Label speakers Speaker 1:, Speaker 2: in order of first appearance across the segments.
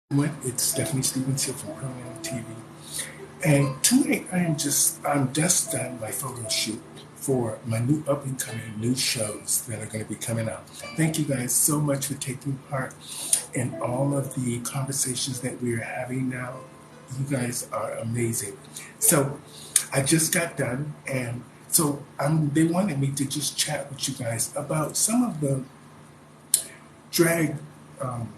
Speaker 1: It's Stephanie Stevens here from Pronountv. And tonight I'm just done my photo shoot for my new up and coming new shows that are going to be coming out. Thank you guys so much for taking part in all of the conversations that we're having now. You guys are amazing. So I just got done, and they wanted me to just chat with you guys about some of the drag um,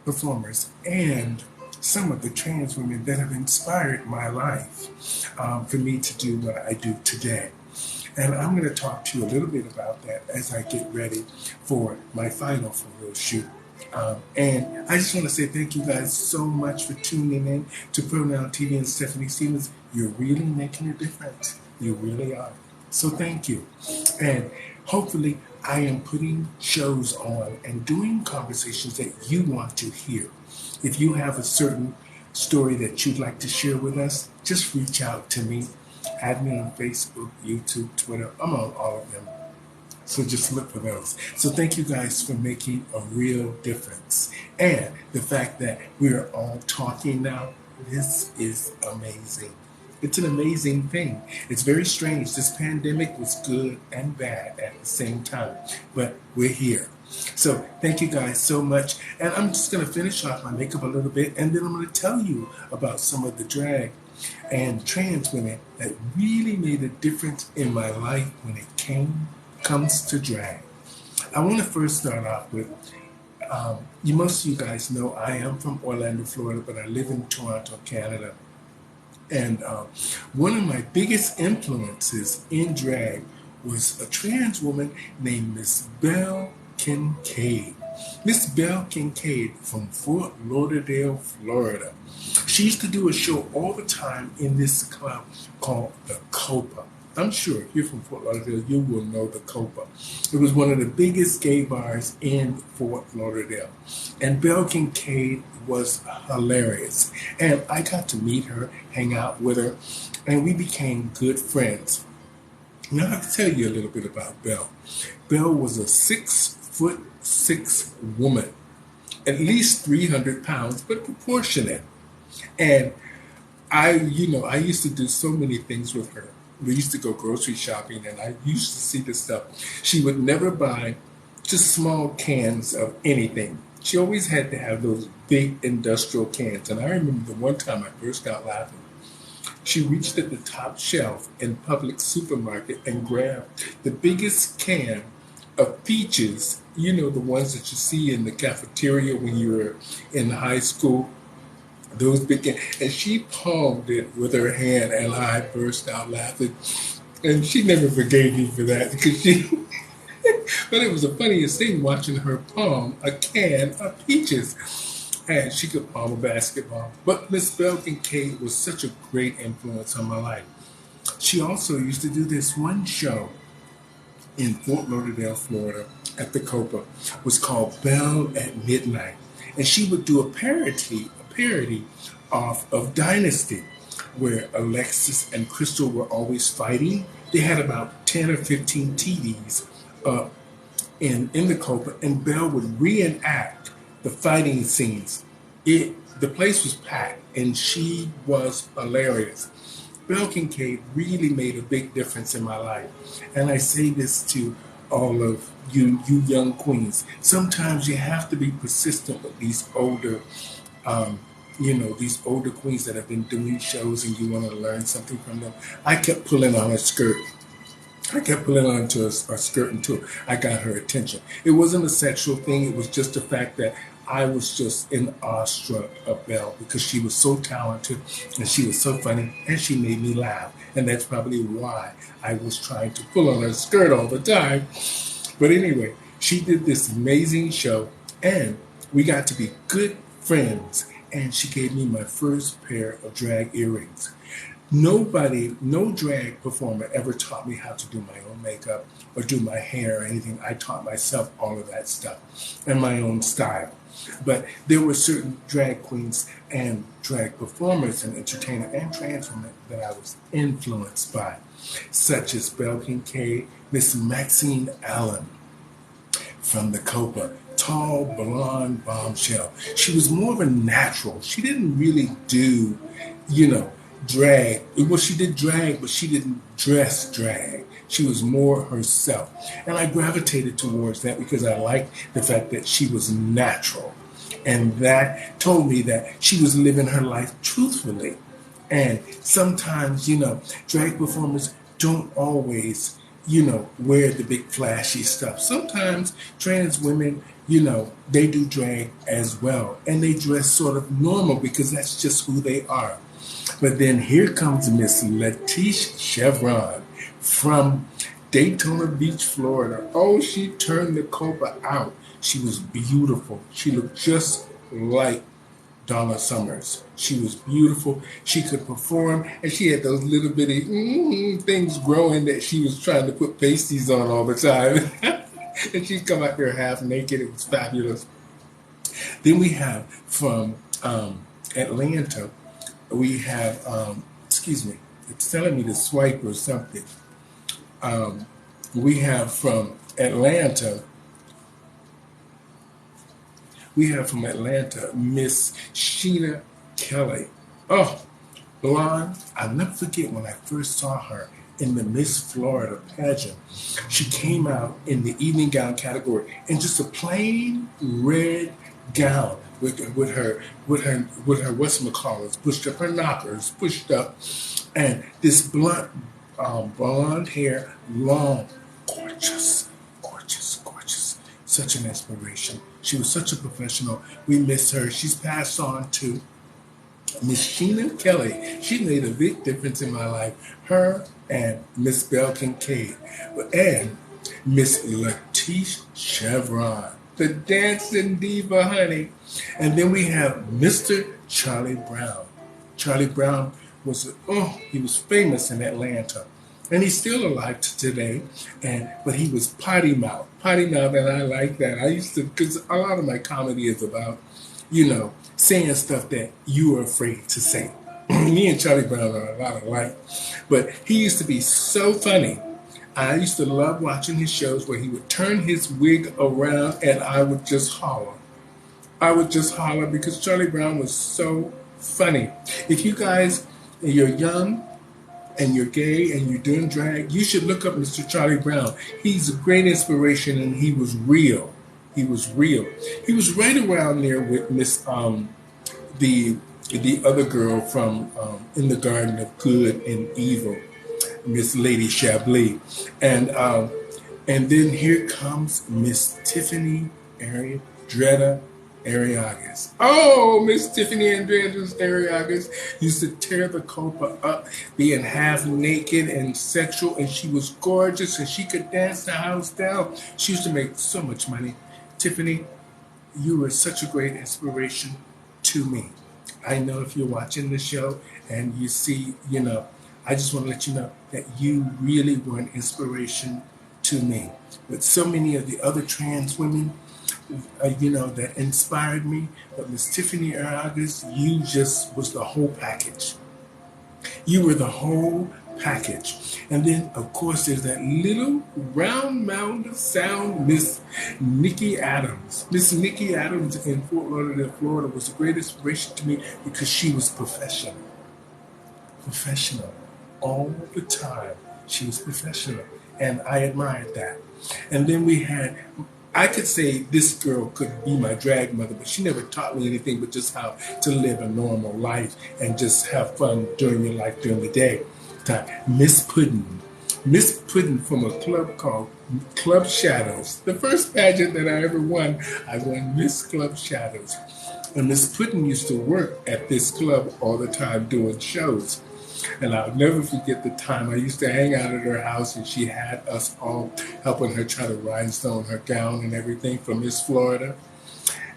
Speaker 1: performers and some of the trans women that have inspired my life for me to do what I do today. And I'm going to talk to you a little bit about that as I get ready for my final photo shoot. And I just want to say thank you guys so much for tuning in to Pronountv and Stephanie Stevens. You're really making a difference. You really are. So thank you. And hopefully I am putting shows on and doing conversations that you want to hear. If you have a certain story that you'd like to share with us, just reach out to me. Add me on Facebook, YouTube, Twitter. I'm on all of them. So just look for those. So thank you guys for making a real difference. And the fact that we are all talking now, this is amazing. It's an amazing thing. It's very strange. This pandemic was good and bad at the same time, but we're here. So thank you guys so much. And I'm just going to finish off my makeup a little bit, and then I'm going to tell you about some of the drag and trans women that really made a difference in my life when it comes to drag. I want to first start off with, most of you guys know I am from Orlando, Florida, but I live in Toronto, Canada. And one of my biggest influences in drag was a trans woman named Miss Belle Kincaid. Miss Belle Kincaid from Fort Lauderdale, Florida. She used to do a show all the time in this club called the Copa. I'm sure if you're from Fort Lauderdale, you will know the Copa. It was one of the biggest gay bars in Fort Lauderdale. And Belle Kincaid was hilarious. And I got to meet her, hang out with her, and we became good friends. Now I have to tell you a little bit about Belle. Belle was a 6'6" woman, at least 300 pounds, but proportionate. And I used to do so many things with her. We used to go grocery shopping, and I used to see the stuff. She would never buy just small cans of anything. She always had to have those big industrial cans. And I remember the one time I burst out laughing. She reached at the top shelf in Publix supermarket and grabbed the biggest can of peaches, the ones that you see in the cafeteria when you were in high school. Those big cans. And she palmed it with her hand, and I burst out laughing. And she never forgave me for that because but it was the funniest thing watching her palm a can of peaches. And she could palm a basketball. But Miss Belle Kincaid was such a great influence on my life. She also used to do this one show in Fort Lauderdale, Florida, at the Copa. It was called Belle at Midnight. And she would do a parody of Dynasty, where Alexis and Crystal were always fighting. They had about 10 or 15 TVs in the Copa, and Belle would reenact the fighting scenes. The place was packed, and she was hilarious. Belle Kincaid really made a big difference in my life. And I say this to all of you young queens. Sometimes you have to be persistent with these older these older queens that have been doing shows, and you want to learn something from them. I kept pulling on her skirt. I kept pulling on to her skirt until I got her attention. It wasn't a sexual thing. It was just the fact that I was just in awestruck of Belle because she was so talented and she was so funny and she made me laugh. And that's probably why I was trying to pull on her skirt all the time. But anyway, she did this amazing show, and we got to be good friends. And she gave me my first pair of drag earrings. No drag performer ever taught me how to do my own makeup or do my hair or anything. I taught myself all of that stuff and my own style. But there were certain drag queens and drag performers and entertainers and trans women that I was influenced by, such as Belle Kincaid, Miss Maxine Allen from the Copa, tall, blonde bombshell. She was more of a natural. She didn't really do, drag. Well, she did drag, but she didn't dress drag. She was more herself. And I gravitated towards that because I liked the fact that she was natural. And that told me that she was living her life truthfully. And sometimes, drag performers don't always, wear the big flashy stuff. Sometimes trans women, they do drag as well. And they dress sort of normal because that's just who they are. But then here comes Miss Letitia Chevron from Daytona Beach, Florida. Oh, she turned the Copa out. She was beautiful. She looked just like Donna Summers. She was beautiful. She could perform, and she had those little bitty things growing that she was trying to put pasties on all the time. And she'd come out there half naked. It was fabulous. Then we have from Atlanta, we have, it's telling me to swipe or something. We have from Atlanta, Miss Sheena Kelly. Oh, blonde. I'll never forget when I first saw her in the Miss Florida pageant. She came out in the evening gown category in just a plain red gown with her whatchamacallits pushed up, her knockers pushed up, and this blunt blonde hair, long, gorgeous. Such an inspiration. She was such a professional. We miss her. She's passed on to Miss Sheena Kelly. She made a big difference in my life. Her and Miss Belle Kincaid. And Miss Letitia Chevron, the dancing diva, honey. And then we have Mr. Charlie Brown. Charlie Brown he was famous in Atlanta. And he's still alive today, but he was potty mouth, and I like that. I used to, because a lot of my comedy is about, saying stuff that you are afraid to say. Me and Charlie Brown are a lot alike, but he used to be so funny. I used to love watching his shows where he would turn his wig around and I would just holler. Because Charlie Brown was so funny. If you guys, you're young, and you're gay and you're doing drag, you should look up Mr. Charlie Brown. He's a great inspiration, and he was real. He was right around there with Miss the other girl from In the Garden of Good and Evil, Miss Lady Chablis, and then here comes Miss Tiffany Ariagas. Oh, Miss Tiffany Ariagas used to tear the Copa up, being half naked and sexual, and she was gorgeous, and she could dance the house down. She used to make so much money. Tiffany, you were such a great inspiration to me. I know if you're watching the show and you see, I just want to let you know that you really were an inspiration to me. With so many of the other trans women, that inspired me. But Miss Tiffany Ariagas, you just was the whole package. You were the whole package. And then, of course, there's that little round mound of sound, Miss Nikki Adams. Miss Nikki Adams in Fort Lauderdale, Florida was a great inspiration to me because she was professional. Professional. All the time. She was professional. And I admired that. And then we had... I could say this girl could be my drag mother, but she never taught me anything but just how to live a normal life and just have fun during your life during the day. Miss Puddin. Miss Puddin from a club called Club Shadows. The first pageant that I ever won, I won Miss Club Shadows. And Miss Puddin used to work at this club all the time doing shows. And I'll never forget the time I used to hang out at her house, and she had us all helping her try to rhinestone her gown and everything from Miss Florida.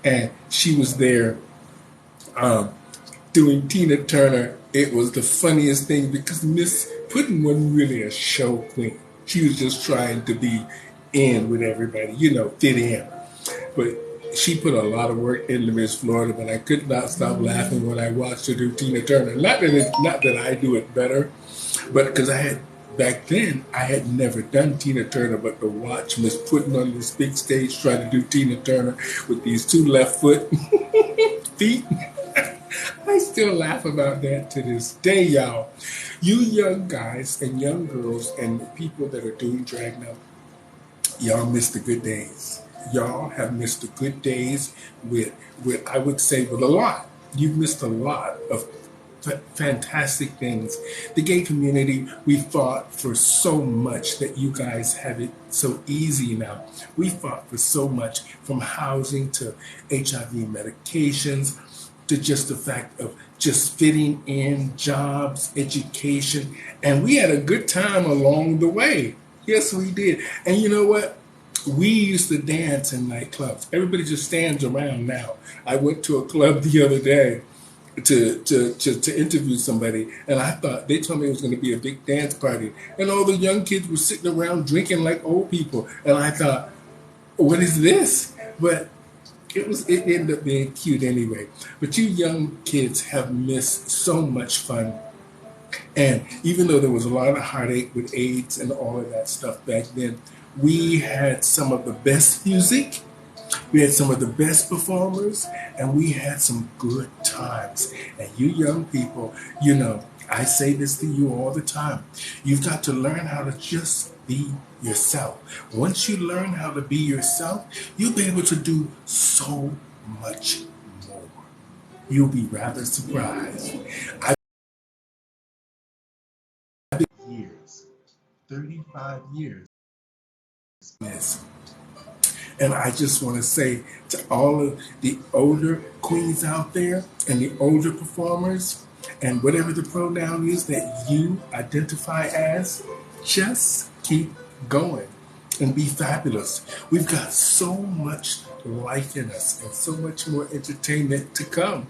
Speaker 1: And she was there doing Tina Turner. It was the funniest thing because Miss Puddin wasn't really a show queen. She was just trying to be in with everybody, fit in. But she put a lot of work into Miss Florida, but I could not stop laughing when I watched her do Tina Turner. Not that I do it better, but because I had back then, I had never done Tina Turner, but to watch Miss putting on this big stage trying to do Tina Turner with these two left foot feet. I still laugh about that to this day, y'all. You young guys and young girls and the people that are doing drag now, y'all missed the good days. Y'all have missed the good days with I would say with a lot. You've missed a lot of fantastic things. The gay community, we fought for so much that you guys have it so easy now. We fought for so much, from housing to HIV medications to just the fact of just fitting in, jobs, education, and we had a good time along the way. Yes, we did. And you know what? We used to dance in nightclubs. Everybody just stands around now. I went to a club the other day to interview somebody, and I thought, they told me it was going to be a big dance party, and all the young kids were sitting around drinking like old people, and I thought, what is this? But it ended up being cute anyway. But you young kids have missed so much fun. And even though there was a lot of heartache with AIDS and all of that stuff back then, we had some of the best music, we had some of the best performers, and we had some good times. And you young people, you know, I say this to you all the time. You've got to learn how to just be yourself. Once you learn how to be yourself, you'll be able to do so much more. You'll be rather surprised. I've been years, 35 years. Yes. And I just want to say to all of the older queens out there and the older performers, and whatever the pronoun is that you identify as, just keep going and be fabulous. We've got so much life in us and so much more entertainment to come.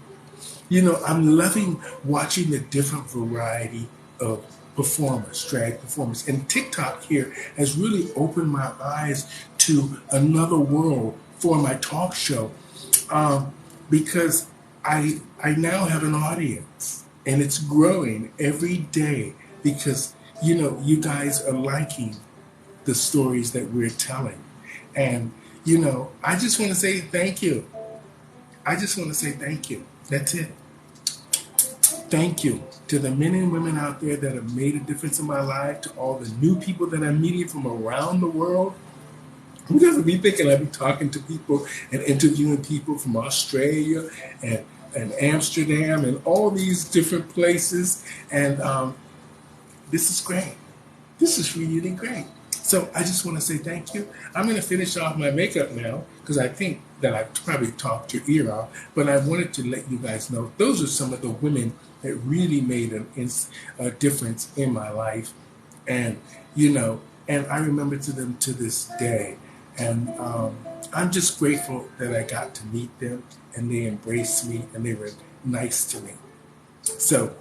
Speaker 1: You know, I'm loving watching the different variety of performers, drag performers. And TikTok here has really opened my eyes to another world for my talk show, because I now have an audience, and it's growing every day because, you know, you guys are liking the stories that we're telling. And, you know, I just want to say thank you. I just want to say thank you. That's it. Thank you to the men and women out there that have made a difference in my life, to all the new people that I'm meeting from around the world. Who doesn't be thinking I'd be talking to people and interviewing people from Australia and Amsterdam and all these different places. And this is great. This is really great. So I just want to say thank you. I'm going to finish off my makeup now because I think that I've probably talked your ear off. But I wanted to let you guys know those are some of the women that really made a difference in my life. And, you know, and I remember to them to this day. And I'm just grateful that I got to meet them, and they embraced me, and they were nice to me. So,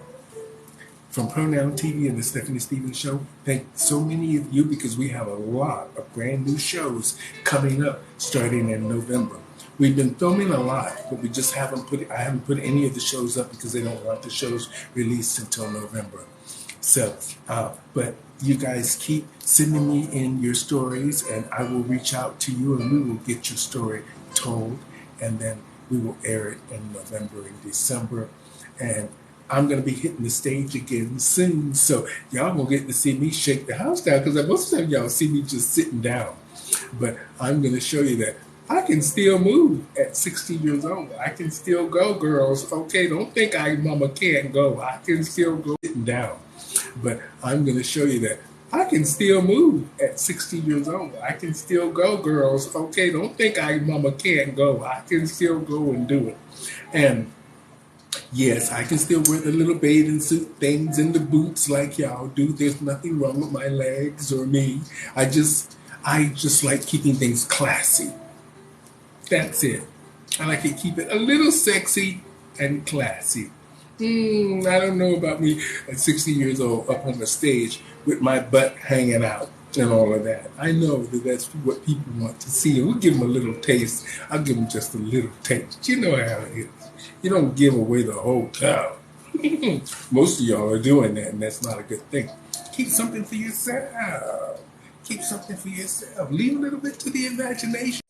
Speaker 1: from Pronountv and the Stephanie Stevens Show, thank so many of you, because we have a lot of brand new shows coming up starting in November. We've been filming a lot, but we just I haven't put any of the shows up because they don't want the shows released until November. So, but you guys keep sending me in your stories, and I will reach out to you, and we will get your story told, and then we will air it in November and December. And I'm going to be hitting the stage again soon, so y'all going to get to see me shake the house down, because most of the time y'all see me just sitting down. But I'm going to show you that I can still move at 60 years old. I can still go, girls. Okay, don't think mama can't go. I can still go sitting down. But I'm going to show you that I can still move at 60 years old. I can still go, girls. Okay, don't think mama can't go. I can still go and do it. And yes, I can still wear the little bathing suit things and the boots like y'all do. There's nothing wrong with my legs or me. I just like keeping things classy. That's it. I like to keep it a little sexy and classy. I don't know about me at 60 years old up on the stage with my butt hanging out and all of that. I know that that's what people want to see. And we'll give them a little taste. I'll give them just a little taste. You know how it is. You don't give away the whole cow. Most of y'all are doing that, and that's not a good thing. Keep something for yourself. Keep something for yourself. Leave a little bit to the imagination.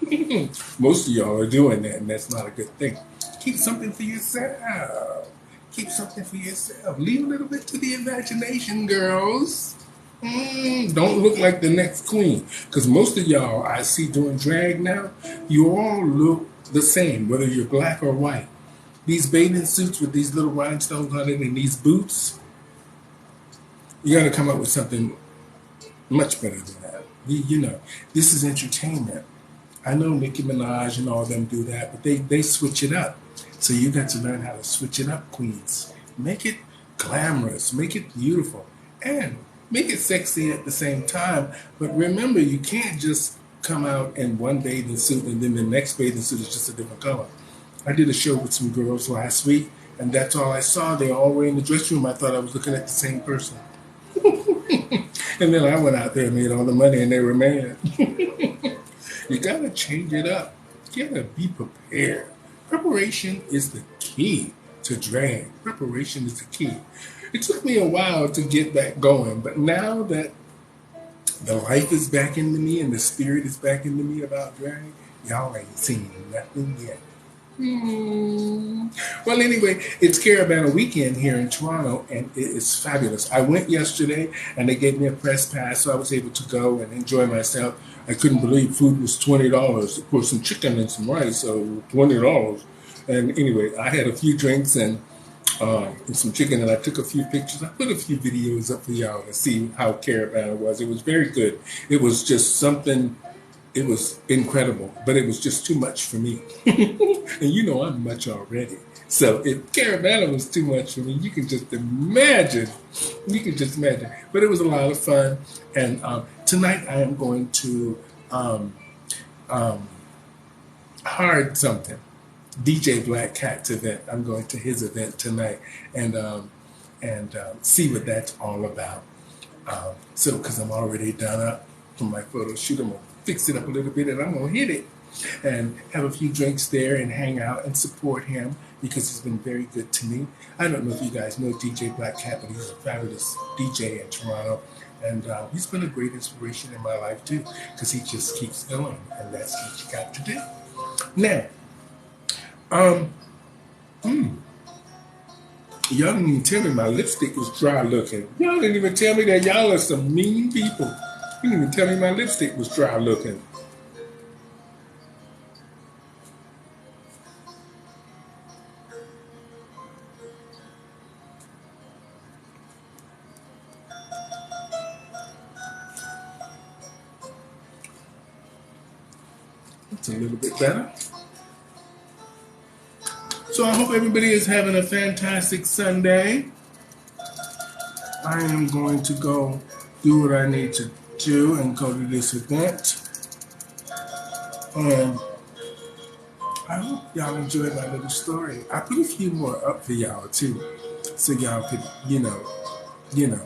Speaker 1: Most of y'all are doing that, and that's not a good thing. Keep something for yourself. Keep something for yourself. Leave a little bit to the imagination, girls. Don't look like the next queen. Because most of y'all I see doing drag now, you all look the same, whether you're black or white. These bathing suits with these little rhinestones on it and these boots, you got to come up with something much better than that. You know, this is entertainment. I know Nicki Minaj and all them do that, but they switch it up. So you got to learn how to switch it up, queens. Make it glamorous, make it beautiful, and make it sexy at the same time. But remember, you can't just come out in one bathing suit and then the next bathing suit is just a different color. I did a show with some girls last week, and that's all I saw. They all were in the dressing room. I thought I was looking at the same person. And then I went out there and made all the money, and they were mad. You got to change it up. You got to be prepared. Preparation is the key to drag. Preparation is the key. It took me a while to get that going, but now that the life is back into me and the spirit is back into me about drag, y'all ain't seen nothing yet. Well, anyway, it's Caravana weekend here in Toronto, and it is fabulous. I went yesterday, and they gave me a press pass, so I was able to go and enjoy myself. I couldn't believe food was $20. Of course, some chicken and some rice, so $20. And anyway, I had a few drinks and some chicken, and I took a few pictures. I put a few videos up for y'all to see how Caravana was. It was very good. It was just something. It was incredible, but it was just too much for me. And you know I'm much already. So if Caravana was too much for me, you can just imagine. You can just imagine. But it was a lot of fun. And tonight I am going to Hard Something, DJ Black Cat's event. I'm going to his event tonight and see what that's all about. So because I'm already done up from my photo shoot, I'm going to fix it up a little bit, and I'm going to hit it and have a few drinks there and hang out and support him because he's been very good to me. I don't know if you guys know DJ Black Cat, but he's a fabulous DJ in Toronto, and he's been a great inspiration in my life too because he just keeps going, and that's what you got to do. Now, y'all didn't even tell me my lipstick was dry looking. Y'all didn't even tell me that y'all are some mean people. You didn't even tell me my lipstick was dry looking. It's a little bit better. So I hope everybody is having a fantastic Sunday. I am going to go do what I need to do and go to this event. And I hope y'all enjoyed my little story. I put a few more up for y'all too, so y'all could, you know,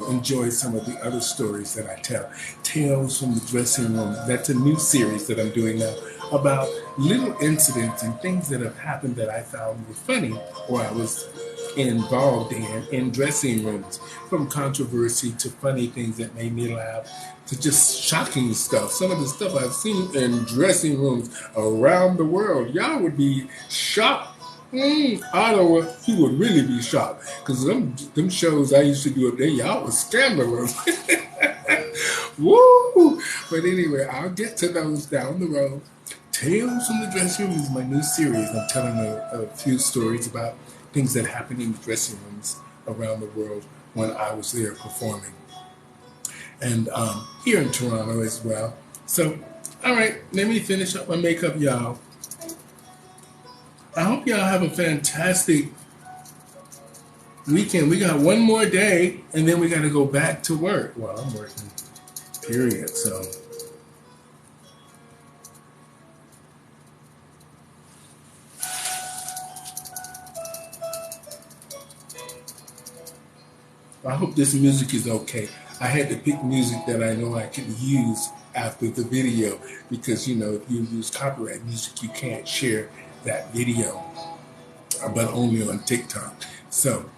Speaker 1: enjoy some of the other stories that I tell. Tales from the Dressing Room. That's a new series that I'm doing now about little incidents and things that have happened that I found were funny or I was involved in dressing rooms, from controversy to funny things that made me laugh to just shocking stuff. Some of the stuff I've seen in dressing rooms around the world, y'all would be shocked. Ottawa, you would really be shocked because them shows I used to do up there, y'all was scandalous. Woo! But anyway, I'll get to those down the road. Tales from the Dressing Room is my new series. I'm telling a few stories about things that happened in the dressing rooms around the world when I was there performing. And here in Toronto as well. So, all right, let me finish up my makeup, y'all. I hope y'all have a fantastic weekend. We got one more day, and then we got to go back to work. Well, I'm working, period, so. I hope this music is okay. I had to pick music that I know I can use after the video because, you know, if you use copyright music, you can't share that video, but only on TikTok. So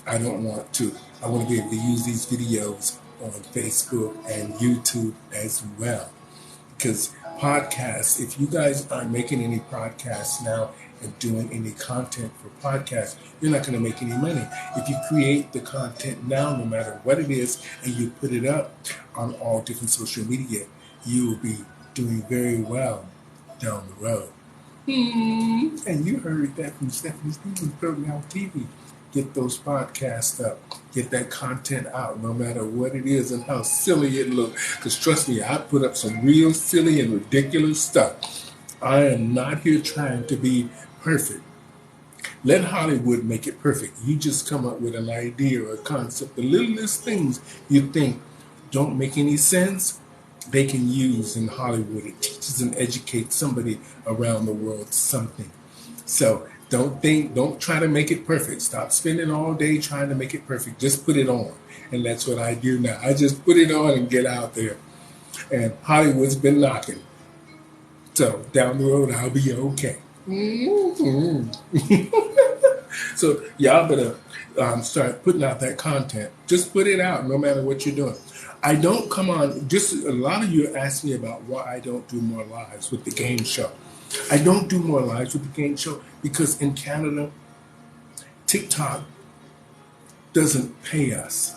Speaker 1: I don't want to. I want to be able to use these videos on Facebook and YouTube as well. Because podcasts, if you guys aren't making any podcasts now and doing any content for podcasts, you're not going to make any money. If you create the content now, no matter what it is, and you put it up on all different social media, you will be doing very well down the road. And you heard that from Stephanie Stevens, Pronountv TV. Get those podcasts up. Get that content out, no matter what it is and how silly it looks. Because trust me, I put up some real silly and ridiculous stuff. I am not here trying to be perfect. Let Hollywood make it perfect. You just come up with an idea or a concept. The littlest things you think don't make any sense, they can use in Hollywood. It teaches and educates somebody around the world something. So don't try to make it perfect. Stop spending all day trying to make it perfect. Just put it on. And that's what I do now. I just put it on and get out there. And Hollywood's been knocking. So down the road, I'll be okay. So y'all better start putting out that content. Just put it out no matter what you're doing. I don't come on, just a lot of you ask me about why I don't do more lives with the game show. I don't do more lives with the game show because in Canada, TikTok doesn't pay us.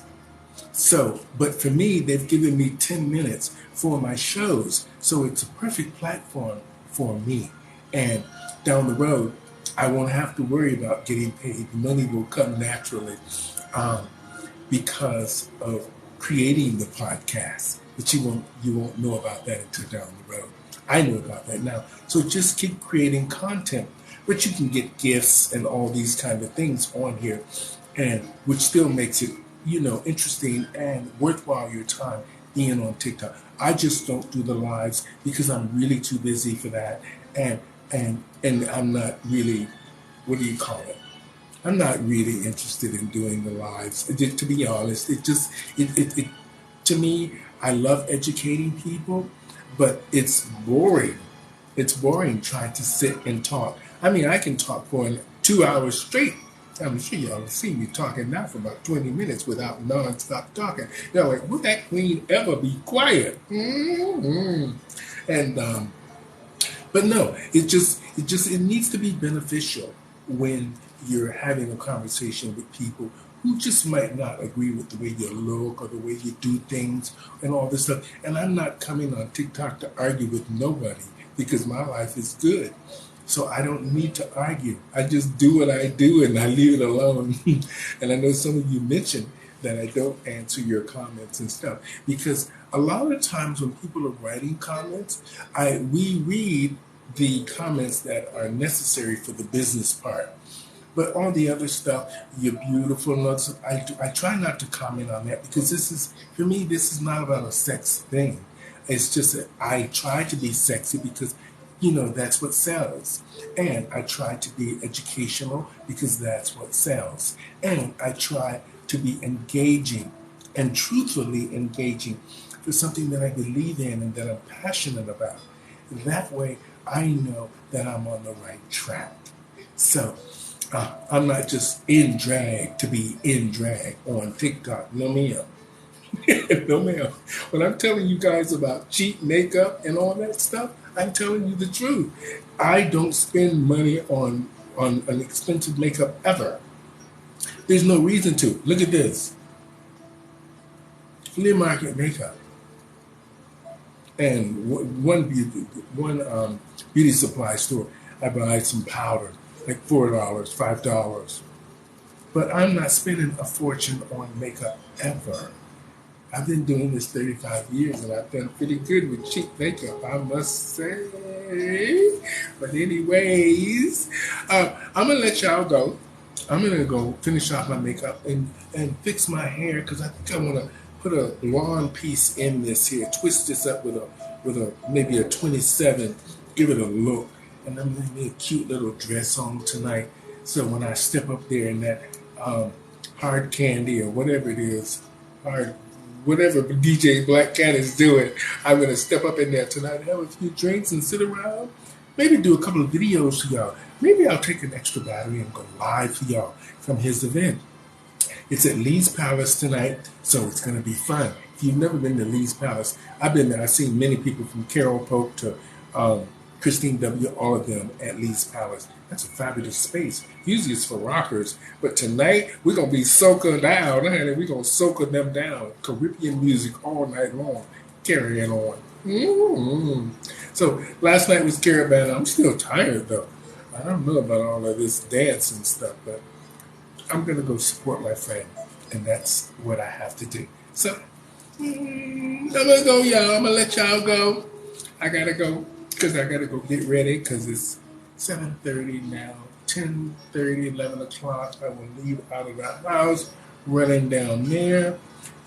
Speaker 1: So, but for me, they've given me 10 minutes for my shows. So it's a perfect platform for me. And down the road, I won't have to worry about getting paid. The money will come naturally because of creating the podcast. But you won't know about that until down the road. I know about that now. So just keep creating content, but you can get gifts and all these kind of things on here, and which still makes it, interesting and worthwhile your time being on TikTok. I just don't do the lives because I'm really too busy for that, and I'm not really, what do you call it? I'm not really interested in doing the lives. To be honest, to me, I love educating people, but it's boring. It's boring trying to sit and talk. I mean, I can talk for 2 hours straight. I'm sure y'all have seen me talking now for about 20 minutes without non-stop talking. You're like, would that queen ever be quiet? And but no, it needs to be beneficial when you're having a conversation with people who just might not agree with the way you look or the way you do things and all this stuff. And I'm not coming on TikTok to argue with nobody because my life is good. So I don't need to argue. I just do what I do and I leave it alone. And I know some of you mentioned that I don't answer your comments and stuff because a lot of times when people are writing comments, we read the comments that are necessary for the business part. But all the other stuff, you're beautiful. I try not to comment on that because for me, this is not about a sex thing. It's just that I try to be sexy because, that's what sells. And I try to be educational because that's what sells. And I try to be engaging and truthfully engaging for something that I believe in and that I'm passionate about. That way, I know that I'm on the right track. So, I'm not just in drag to be in drag on TikTok. No, ma'am. No, ma'am. When I'm telling you guys about cheap makeup and all that stuff, I'm telling you the truth. I don't spend money on an expensive makeup ever. There's no reason to. Look at this. Flea market makeup. And one beauty supply store, I buy some powder. Like $4, $5. But I'm not spending a fortune on makeup ever. I've been doing this 35 years and I've done pretty good with cheap makeup, I must say. But anyways, I'm going to let y'all go. I'm going to go finish off my makeup and fix my hair because I think I want to put a blonde piece in this here. Twist this up with a maybe a 27. Give it a look. And I'm going to make a cute little dress on tonight. So when I step up there in that hard candy or whatever it is, whatever DJ Black Cat is doing, I'm going to step up in there tonight, have a few drinks and sit around. Maybe do a couple of videos for y'all. Maybe I'll take an extra battery and go live for y'all from his event. It's at Lee's Palace tonight, so it's going to be fun. If you've never been to Lee's Palace, I've been there. I've seen many people from Carol Pope to Christine W., all of them at Lee's Palace. That's a fabulous space. Usually it's for rockers, but tonight we're going to be soca down, honey. We're going to soca them down. Caribbean music all night long, carrying on. Mm-hmm. So last night was Caravan. I'm still tired though. I don't know about all of this dance and stuff, but I'm going to go support my friend, and that's what I have to do. So I'm going to go, y'all. I'm going to let y'all go. I got to go because I got to go get ready because it's 7:30 now, 10:30, 11 o'clock. I will leave out of the house, running down there.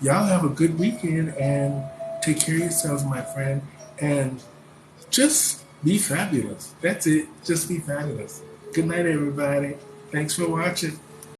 Speaker 1: Y'all have a good weekend and take care of yourselves, my friend, and just be fabulous. That's it. Just be fabulous. Good night, everybody. Thanks for watching.